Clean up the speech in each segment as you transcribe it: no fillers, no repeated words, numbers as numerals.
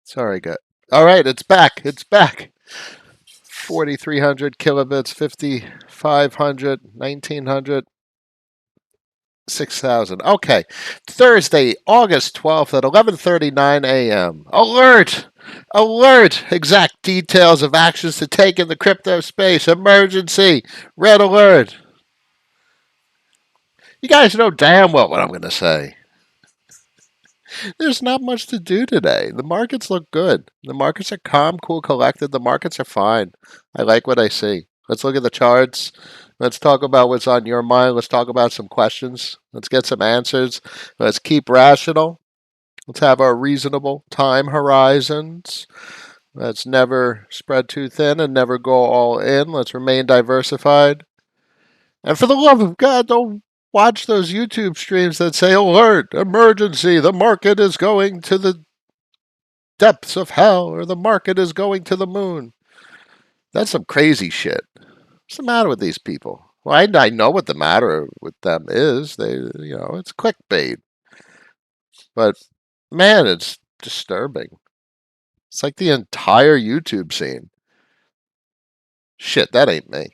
Sorry, guys. All right, it's back. It's back. 4,300 kilobits, 5,500, 1,900, 6,000. Okay. Thursday, August 12th at 11:39 a.m. Alert! Alert! Exact details of actions to take in the crypto space. Emergency. Red alert. You guys know damn well what I'm going to say. There's not much to do today. The markets look good. The markets are calm, cool, collected. The markets are fine. I like what I see. Let's look at the charts. Let's talk about what's on your mind. Let's talk about some questions. Let's get some answers. Let's keep rational. Let's have our reasonable time horizons. Let's never spread too thin and never go all in. Let's remain diversified. And for the love of God, don't watch those YouTube streams that say, alert, emergency, the market is going to the depths of hell, or the market is going to the moon. That's some crazy shit. What's the matter with these people? Well, I know what the matter with them is. It's clickbait. But man, it's disturbing. It's like the entire YouTube scene. Shit, that ain't me.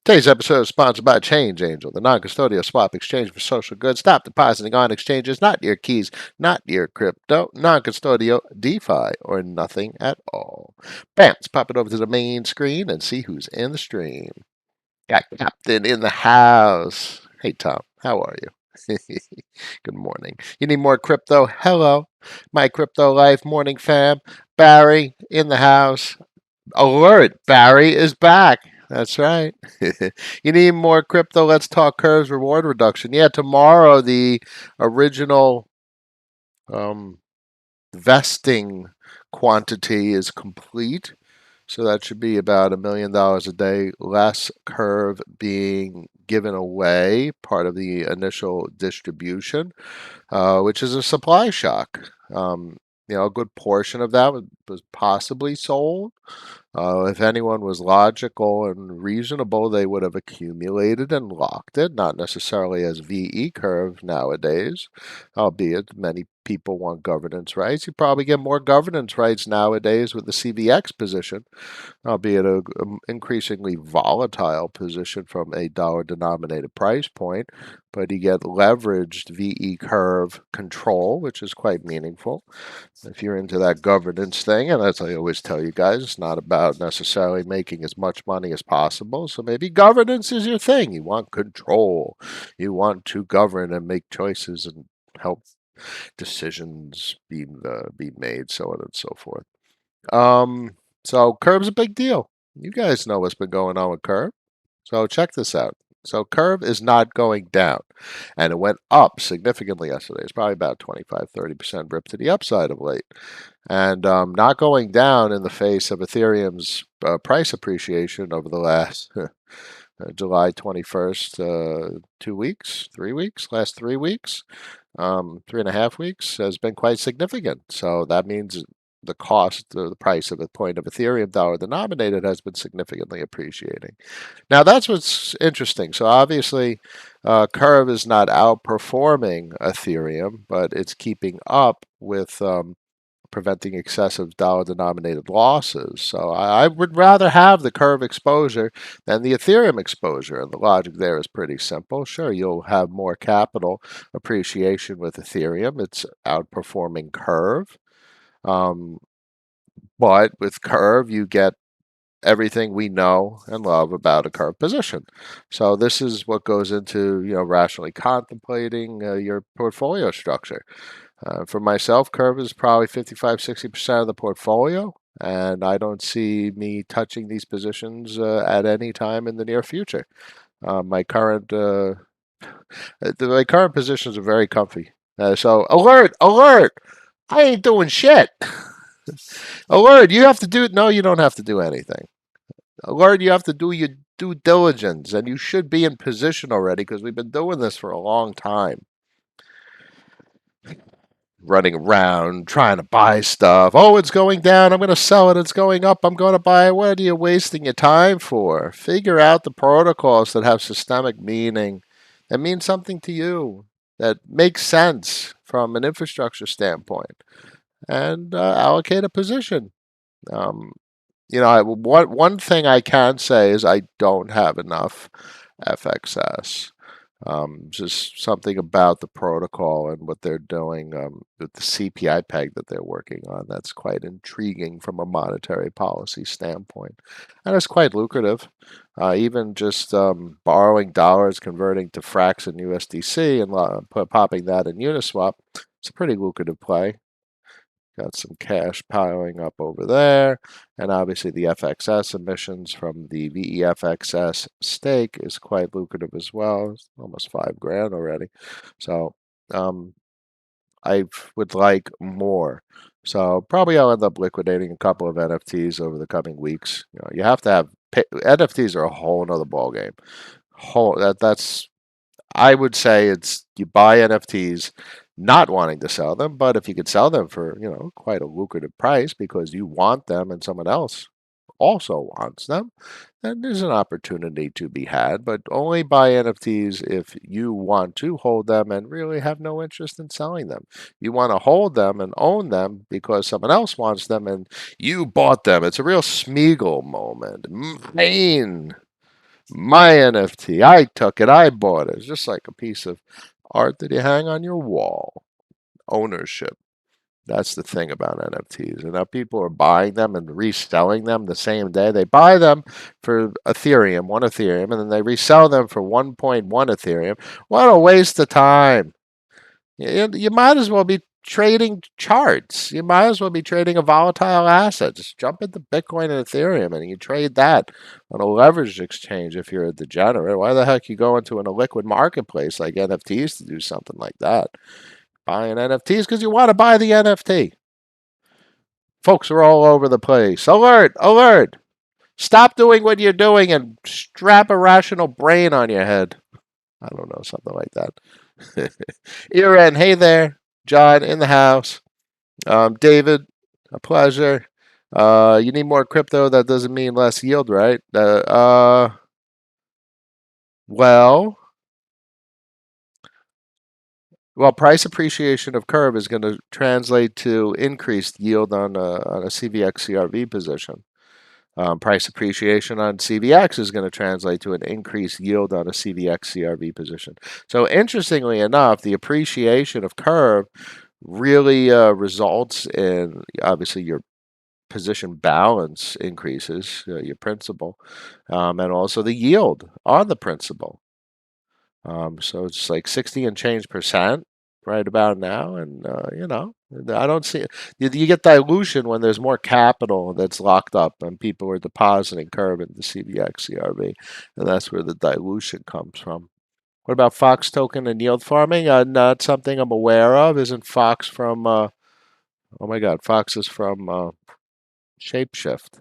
Today's episode is sponsored by Change Angel, the non-custodial swap exchange for social goods. Stop depositing on exchanges, not your keys, not your crypto, non-custodial, DeFi, or nothing at all. Bam, let's pop it over to the main screen and see who's in the stream. Got Captain in the house. Hey, Tom, how are you? Good morning. You need more crypto? Hello, my crypto life morning fam. Barry in the house. Alert, Barry is back. That's right. You need more crypto? Let's talk curves reward reduction. Yeah, tomorrow the original um, vesting quantity is complete. So that should be about $1 million a day less curve being given away, part of the initial distribution, which is a supply shock. A good portion of that was possibly sold. If anyone was logical and reasonable, they would have accumulated and locked it, not necessarily as VE curve nowadays, albeit many people want governance rights. You probably get more governance rights nowadays with the CVX position, albeit a increasingly volatile position from a dollar denominated price point, but you get leveraged VE curve control, which is quite meaningful if you're into that governance thing. And as I always tell you guys, it's not about necessarily making as much money as possible. So maybe governance is your thing. You want control, you want to govern and make choices and help decisions be made, so on and so forth. So Curve's a big deal. You guys know what's been going on with Curve. So check this out. So Curve is not going down, and it went up significantly yesterday. It's probably about 25-30% rip to the upside of late, and not going down in the face of Ethereum's price appreciation over the last July 21st, 2 weeks, 3 weeks, last 3 weeks, 3.5 weeks has been quite significant. So that means the cost, the price of a point of Ethereum dollar denominated has been significantly appreciating. Now that's what's interesting. So obviously, Curve is not outperforming Ethereum, but it's keeping up with preventing excessive dollar denominated losses. So I would rather have the Curve exposure than the Ethereum exposure. And the logic there is pretty simple. Sure, you'll have more capital appreciation with Ethereum. It's outperforming Curve. Um, but with Curve, you get everything we know and love about a Curve position. So this is what goes into rationally contemplating your portfolio structure. For myself, Curve is probably 55-60% of the portfolio, and I don't see me touching these positions at any time in the near future. My current my current positions are very comfy. So alert, alert! I ain't doing shit. Alert, you have to do. No, you don't have to do anything. Alert, you have to do your due diligence, and you should be in position already because we've been doing this for a long time. Running around trying to buy stuff. Oh, it's going down. I'm going to sell it. It's going up. I'm going to buy it. What are you wasting your time for? Figure out the protocols that have systemic meaning, that mean something to you, that makes sense from an infrastructure standpoint. and allocate a position. Um, one thing I can say is I don't have enough FXS. Just something about the protocol and what they're doing with the CPI peg that they're working on that's quite intriguing from a monetary policy standpoint. And it's quite lucrative. Even just borrowing dollars, converting to Frax and USDC and popping that in Uniswap, it's a pretty lucrative play. Got some cash piling up over there. And obviously the FXS emissions from the VEFXS stake is quite lucrative as well. It's almost 5 grand already. So um, I would like more. So probably I'll end up liquidating a couple of NFTs over the coming weeks. You have to have NFTs are a whole nother ballgame. That's I would say it's you buy NFTs not wanting to sell them, but if you could sell them for, quite a lucrative price because you want them and someone else also wants them, then there's an opportunity to be had, but only buy NFTs if you want to hold them and really have no interest in selling them. You want to hold them and own them because someone else wants them and you bought them. It's a real Smeagol moment. Mine. My NFT. I took it. I bought it. It's just like a piece of art that you hang on your wall. Ownership. That's the thing about NFTs. And now people are buying them and reselling them the same day. They buy them for Ethereum, 1 Ethereum, and then they resell them for 1.1 Ethereum. What a waste of time. You might as well be trading charts. You might as well be trading a volatile asset. Just jump into Bitcoin and Ethereum and you trade that on a leveraged exchange if you're a degenerate. Why the heck you go into a liquid marketplace like NFTs to do something like that? Buying NFTs because you want to buy the NFT. Folks are all over the place. Alert! Alert! Stop doing what you're doing and strap a rational brain on your head. I don't know, something like that. Iran, hey there. John in the house. David, a pleasure. You need more crypto. That doesn't mean less yield, right? Well, price appreciation of curve is going to translate to increased yield on a CVX CRV position. Price appreciation on CVX is going to translate to an increased yield on a CVX CRV position. So interestingly enough, the appreciation of curve really results in obviously your position balance increases, your principal, and also the yield on the principal. So it's like 60 and change percent right about now. And, I don't see you get dilution when there's more capital that's locked up and people are depositing curve into CVX, CRV. And that's where the dilution comes from. What about Fox token and yield farming? Not something I'm aware of. Isn't Fox from, oh my God, Fox is from Shapeshift.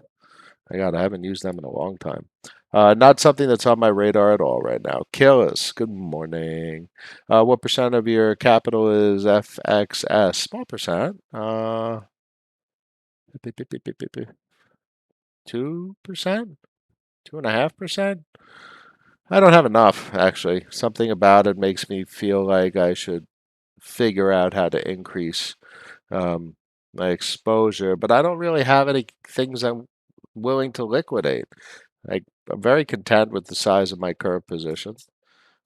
My God, I haven't used them in a long time. Not something that's on my radar at all right now. Killis, good morning. What percent of your capital is FXS? Small percent. 2%? 2.5%? I don't have enough, actually. Something about it makes me feel like I should figure out how to increase my exposure, but I don't really have any things I'm willing to liquidate. I'm very content with the size of my current position.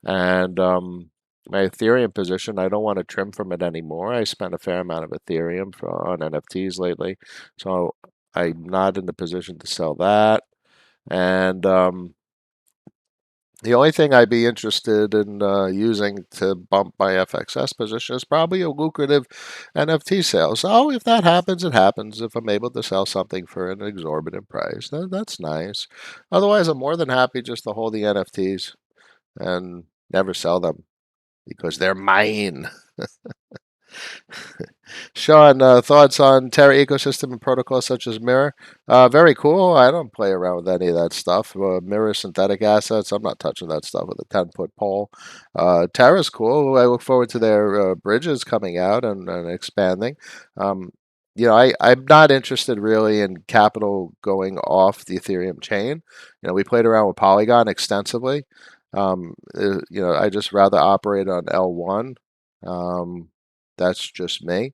And my Ethereum position, I don't want to trim from it anymore. I spent a fair amount of Ethereum on NFTs lately, so I'm not in the position to sell that. And the only thing I'd be interested in using to bump my FXS position is probably a lucrative NFT sale. So if that happens, it happens. If I'm able to sell something for an exorbitant price, that's nice. Otherwise, I'm more than happy just to hold the NFTs and never sell them because they're mine. Sean, thoughts on Terra ecosystem and protocols such as Mirror? Very cool. I don't play around with any of that stuff. Mirror synthetic assets. I'm not touching that stuff with a 10-foot pole. Terra's cool. I look forward to their bridges coming out and expanding. Um, I'm not interested really in capital going off the Ethereum chain. We played around with Polygon extensively. I just rather operate on L1. Um, that's just me.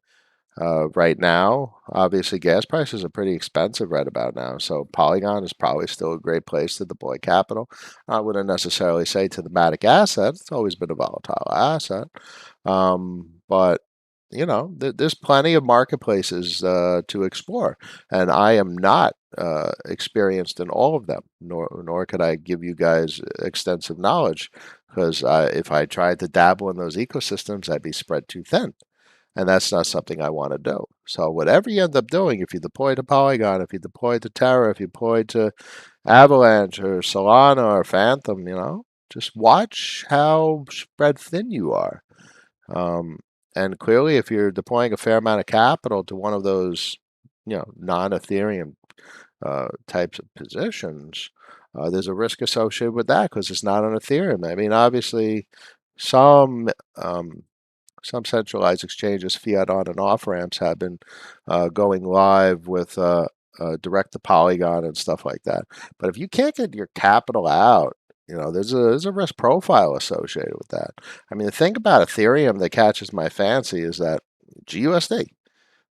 Right now, obviously, gas prices are pretty expensive right about now. So Polygon is probably still a great place to deploy capital. I wouldn't necessarily say to the Matic asset. It's always been a volatile asset. But there's plenty of marketplaces to explore, and I am not experienced in all of them, nor could I give you guys extensive knowledge, because if I tried to dabble in those ecosystems, I'd be spread too thin. And that's not something I want to do. So whatever you end up doing, if you deploy to Polygon, if you deploy to Terra, if you deploy to Avalanche or Solana or Phantom, just watch how spread thin you are. Um, and clearly, if you're deploying a fair amount of capital to one of those, non-Ethereum types of positions, there's a risk associated with that because it's not on Ethereum. I mean, obviously, some um, some centralized exchanges, fiat on and off ramps, have been going live with direct to Polygon and stuff like that. But if you can't get your capital out, there's a risk profile associated with that. I mean, the thing about Ethereum that catches my fancy is that GUSD.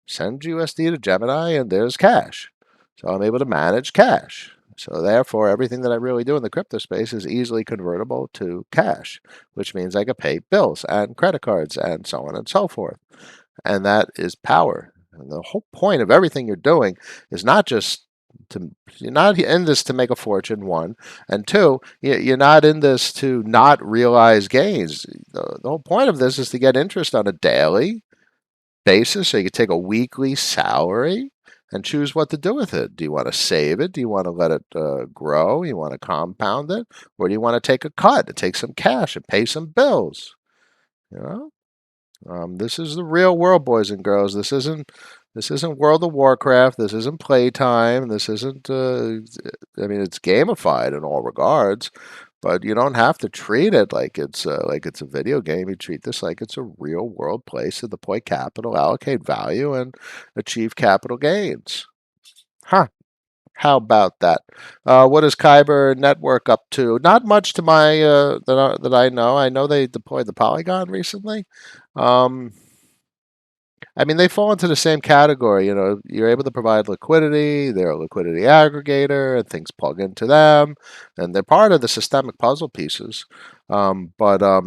Send GUSD to Gemini, and there's cash. So I'm able to manage cash. So therefore, everything that I really do in the crypto space is easily convertible to cash, which means I can pay bills and credit cards and so on and so forth. And that is power. And the whole point of everything you're doing is not just to, you're not in this to make a fortune, one, and two, you're not in this to not realize gains. The whole point of this is to get interest on a daily basis, so you can take a weekly salary and choose what to do with it. Do you want to save it? Do you want to let it grow? You want to compound it? Or do you want to take a cut and take some cash and pay some bills? You know, this is the real world, boys and girls. This isn't World of Warcraft. This isn't playtime. This isn't. I mean, it's gamified in all regards, but you don't have to treat it like it's a video game. You treat this like it's a real world place to deploy capital, allocate value, and achieve capital gains. Huh. How about that? What is Kyber Network up to? Not much to my that I know. I know they deployed the Polygon recently. Um, I mean, they fall into the same category. You're able to provide liquidity. They're a liquidity aggregator, and things plug into them, and they're part of the systemic puzzle pieces. But I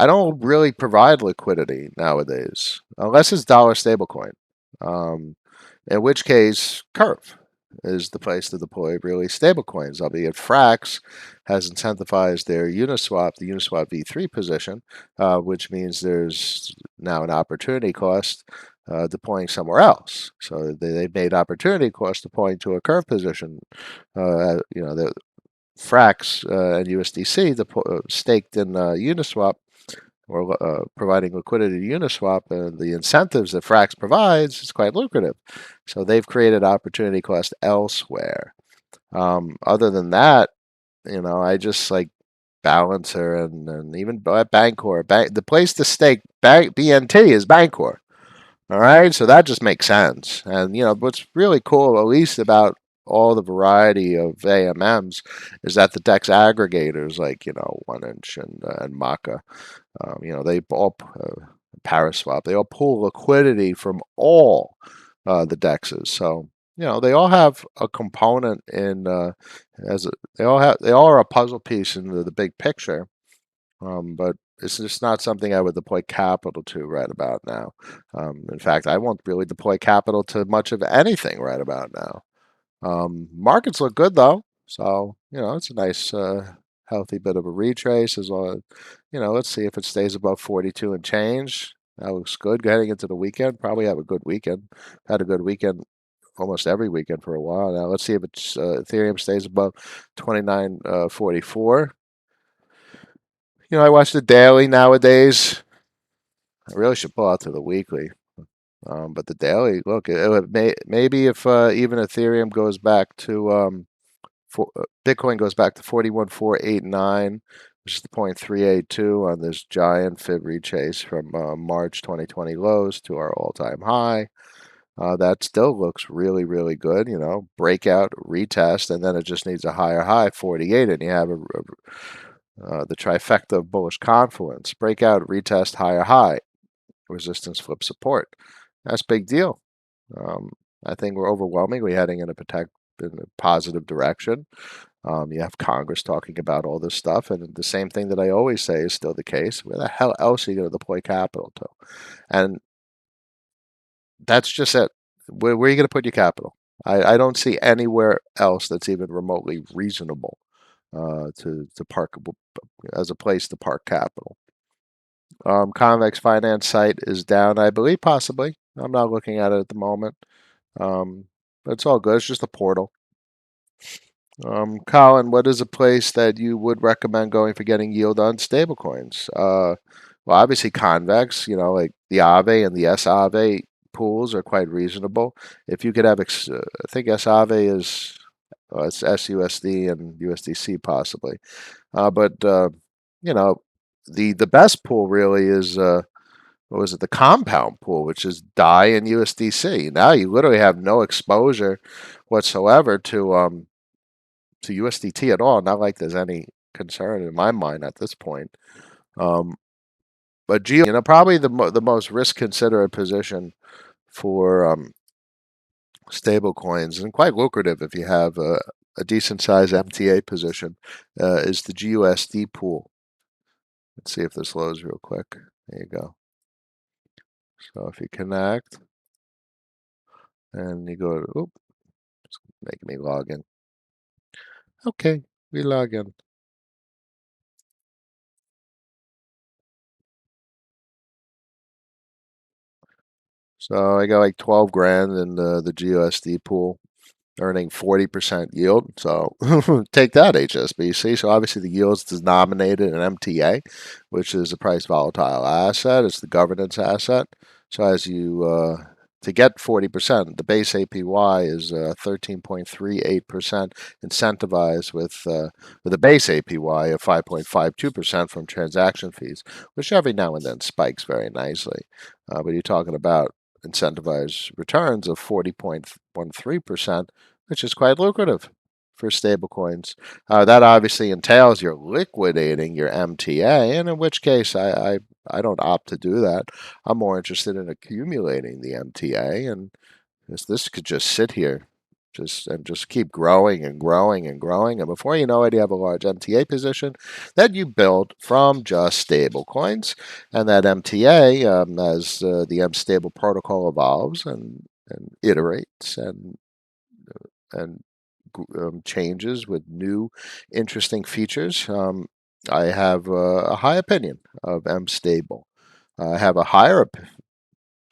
don't really provide liquidity nowadays, unless it's dollar stablecoin. Um, in which case, Curve is the place to deploy really stable coins, albeit Frax has incentivized their Uniswap, the Uniswap V3 position, which means there's now an opportunity cost deploying somewhere else. So they've made opportunity cost deploying to a Curve position. The Frax and USDC staked in Uniswap, or providing liquidity to Uniswap, and the incentives that Frax provides is quite lucrative. So they've created opportunity cost elsewhere. Other than that, I just like Balancer and even Bancor. The place to stake BNT is Bancor. All right, so that just makes sense. And what's really cool, at least about all the variety of AMMs, is that the DEX aggregators like 1inch and Maka, they all Paraswap, they all pull liquidity from all the dexes. So they all have a component in they all are a puzzle piece in the big picture. But it's just not something I would deploy capital to right about now. In fact, I won't really deploy capital to much of anything right about now. Markets look good though, so it's a nice, healthy bit of a retrace as well. Let's see if it stays above 42 and change. That looks good. Heading into the weekend, probably have a good weekend. Had a good weekend almost every weekend for a while now. Let's see if it's Ethereum stays above 29.44. I watch the daily nowadays. I really should pull out to the weekly. But the daily, look, maybe if even Ethereum goes back to Bitcoin goes back to 41,489, which is the 0.382 on this giant fib retrace from March 2020 lows to our all-time high. That still looks really, really good. Breakout, retest, and then it just needs a higher high, 48, and you have the trifecta of bullish confluence: breakout, retest, higher high. resistance flip support. That's a big deal. Um, I think we're overwhelmingly heading in a positive direction. You have Congress talking about all this stuff, and the same thing that I always say is still the case. Where the hell else are you going to deploy capital to? And that's just it. Where are you going to put your capital? I don't see anywhere else that's even remotely reasonable to park as a place to park capital. Convex Finance site is down, I believe, possibly. I'm not looking at it at the moment. But it's all good. It's just a portal. Colin, what is a place that you would recommend going for getting yield on stablecoins? Well, obviously convex, like the Aave and the SAve pools are quite reasonable. If you could have, I think SAve is it's SUSD and USDC possibly, but you know, the best pool really is what was it, the compound pool, which is DAI and USDC. Now you literally have no exposure whatsoever to USDT at all. Not like there's any concern in my mind at this point. Um, but probably the most risk considerate position for stable coins and quite lucrative if you have a decent size MTA position is the GUSD pool. Let's see if this loads real quick. There you go. So if you connect and you go to, oop, it's making me log in. Okay, we log in. So I got like 12 grand in the GUSD pool, earning 40% yield. So take that, HSBC. So obviously the yield is denominated in MTA, which is a price volatile asset. It's the governance asset. So as you to get 40%, the base APY is 13.38% incentivized with a base APY of 5.52% from transaction fees, which every now and then spikes very nicely. But you're talking about incentivized returns of 40.13%, which is quite lucrative for stablecoins. That obviously entails you're liquidating your MTA, and in which case I don't opt to do that. I'm more interested in accumulating the MTA, and this could just sit here. Just keep growing and growing and growing, and before you know it, you have a large MTA position that you build from just stable coins, and that MTA, as the M stable protocol evolves and iterates and changes with new interesting features. I have a high opinion of M stable. I have a higher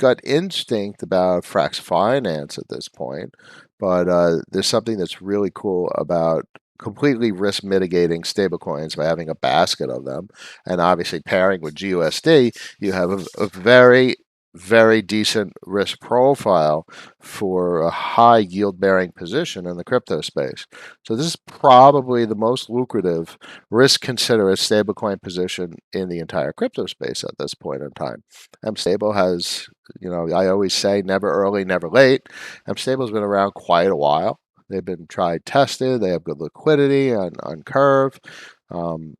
gut instinct about Frax Finance at this point, but there's something that's really cool about completely risk mitigating stablecoins by having a basket of them, and obviously pairing with GUSD, you have a very very decent risk profile for a high yield bearing position in the crypto space. So this is probably the most lucrative risk considerate stablecoin position in the entire crypto space at this point in time. MStable has, I always say never early, never late. MStable's been around quite a while. They've been tried, tested. They have good liquidity on Curve. Um,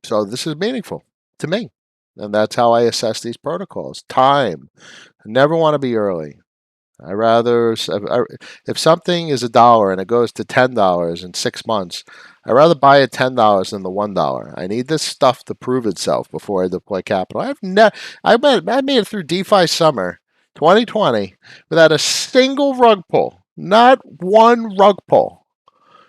so this is meaningful to me. And that's how I assess these protocols. Time. I never want to be early. I rather, if something is $1 and it goes to $10 in 6 months, I rather buy at $10 than the $1. I need this stuff to prove itself before I deploy capital. I made it through DeFi summer 2020 without a single rug pull, not one rug pull.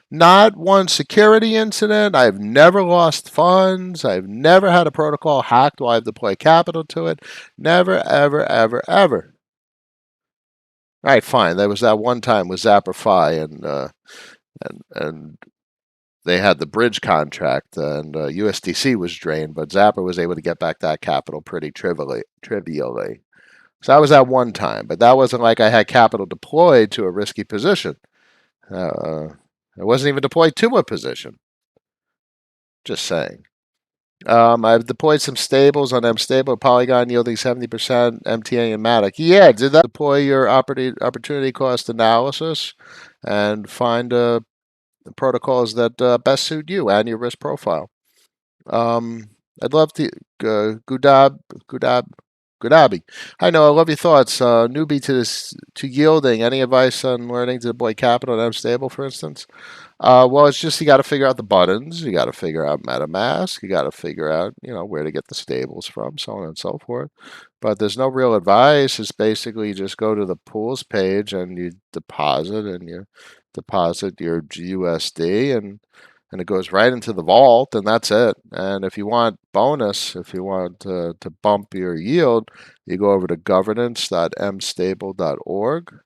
Not one security incident. I've never lost funds. I've never had a protocol hacked while I've deployed capital to it. Never, ever, ever, ever. All right, fine. There was that one time with Zappify, and they had the bridge contract, and USDC was drained, but Zapper was able to get back that capital pretty trivially. So that was that one time, but that wasn't like I had capital deployed to a risky position. It wasn't even deployed to a position. Just saying. I've deployed some stables on MStable, Polygon yielding 70%, MTA and Matic. Yeah, did that deploy your opportunity cost analysis and find protocols that best suit you and your risk profile? I'd love to, Gudab, Good hobby. I know. I love your thoughts. Newbie to yielding. Any advice on learning to deploy capital in M stable, for instance? Well, it's just you got to figure out the buttons. You got to figure out MetaMask. You got to figure out, where to get the stables from, so on and so forth. But there's no real advice. It's basically you just go to the pools page and you deposit your GUSD and it goes right into the vault and that's it. And if you want bonus, if you want to bump your yield, you go over to governance.mstable.org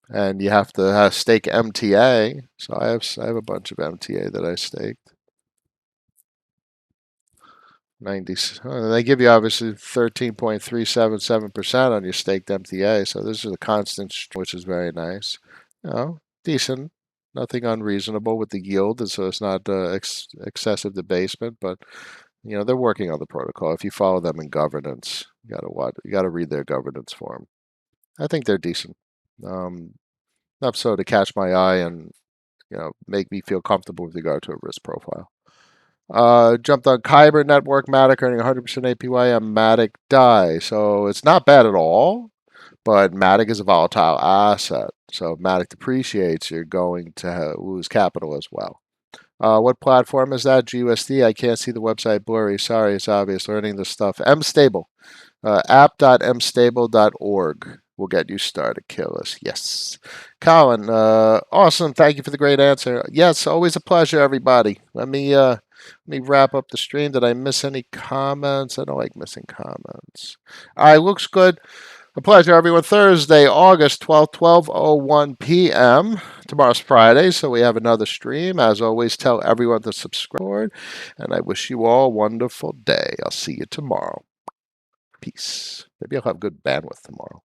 and you have to stake MTA. So I have a bunch of MTA that I staked. 90. They give you obviously 13.377% on your staked MTA. So this is a constant, which is very nice. Decent. Nothing unreasonable with the yield, so it's not excessive debasement. But they're working on the protocol. If you follow them in governance, you gotta read their governance form. I think they're decent. Um, Enough so to catch my eye and make me feel comfortable with regard to a risk profile. Jumped on Kyber Network, Matic earning 100% APY on Matic DAI. So it's not bad at all, but Matic is a volatile asset. So if Matic depreciates, you're going to lose capital as well. What platform is that? GUSD? I can't see the website blurry. Sorry, it's obvious. Learning this stuff. Mstable. App.mstable.org will get you started, Killers. Yes. Colin, awesome. Thank you for the great answer. Yes, always a pleasure, everybody. Let me wrap up the stream. Did I miss any comments? I don't like missing comments. All right, looks good. A pleasure, everyone. Thursday, August 12th, 12:01 p.m. Tomorrow's Friday, so we have another stream. As always, tell everyone to subscribe, and I wish you all a wonderful day. I'll see you tomorrow. Peace. Maybe I'll have good bandwidth tomorrow.